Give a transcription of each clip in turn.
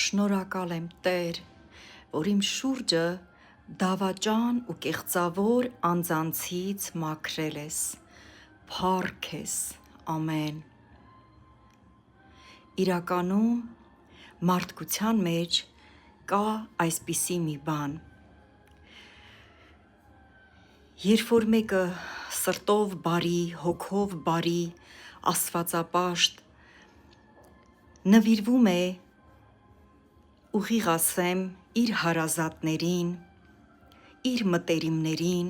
Շնորհակալ եմ Տեր, որ իմ շուրջը դավաճան ու կեղծավոր անձանցից մաքրել ես, փառք ես, ամեն։ Իրականում մարդկության մեջ կա այսպիսի մի բան. երբ որ մեկը սրտով բարի, հոգով բարի, աստվածապաշտ նվիրվում է, ուղիղ ասեմ, իր հարազատներին, իր մտերիմներին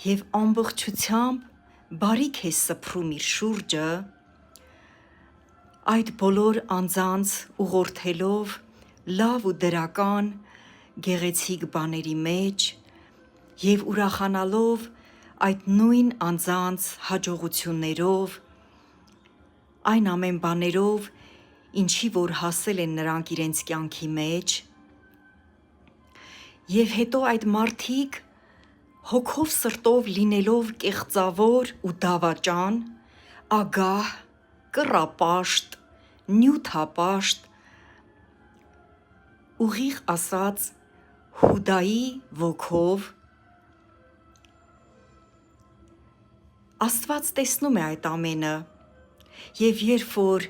և ամբողջությամբ բարիք է սփռում իր շուրջը, այդ բոլոր անձանց ուղղորդելով լավ ու դրական գեղեցիկ բաների մեջ և ուրախանալով այդ նույն անձանց հաջողություններով, այն ամեն բաներով, ինչի որ հասել են նրանք իրենց կյանքի մեջ, և հետո այդ մարդիկ հոգով սրտով լինելով կեղծավոր ու դավաճան, ագահ, կռապաշտ, նյութապաշտ, ուղիղ ասած Հուդայի ոգով, Աստված տեսնում է այդ ամենը և երբ որ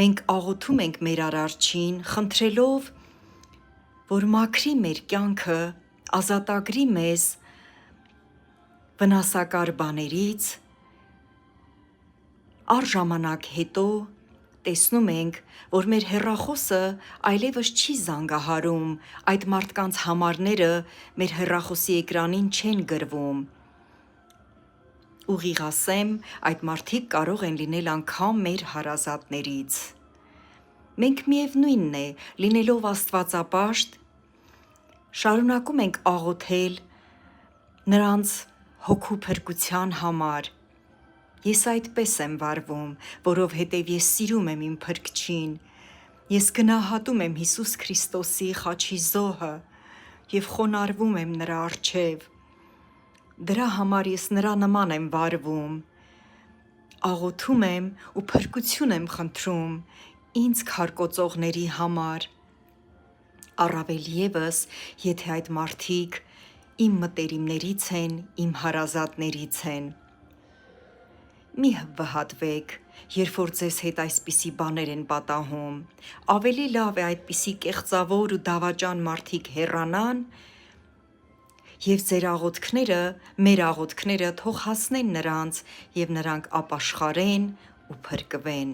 մենք աղոթում ենք մեր Արարչին, խնդրելով, որ մաքրի մեր կյանքը, ազատագրի մեզ վնասակար բաներից, առժամանակ հետո տեսնում ենք, որ մեր հեռախոսը այլևս չի զանգահարում, այդ մարդկանց համարները մեր հեռախոսի էկրանին չեն գրվում, ուղիղ ասեմ, այդ մարդիկ կարող են լինել անգամ մեր հարազատներից։ Մենք միևնույնն է, լինելով աստվածապաշտ, շարունակում ենք աղոթել նրանց հոգու փրկության համար։ Ես այդպես եմ վարվում, որովհետև ես սիրում եմ իմ Փրկչին, ես գնահատում եմ Հիսուս Քրիստոսի խաչի զոհը և խոնարհվում եմ նրա առջև։ Դրա համար ես նրա նման եմ վարվում, աղոթում եմ ու փրկություն եմ խնդրում ինձ քարկոծողների համար, առավել ևս, եթե այդ մարդիկ իմ մտերիմներից են, իմ հարազատներից են։ Մի վհատվեք, երբ որ ձեզ հետ այսպիսի բաներ են պատահում, ավելի լավ է այդպիսի կեղծավոր ու դավաճան մարդիկ հեռանան և ձեր աղոթքները, մեր աղոթքները թող հասնեն նրանց և նրանք ապաշխարեն ու փրկվեն։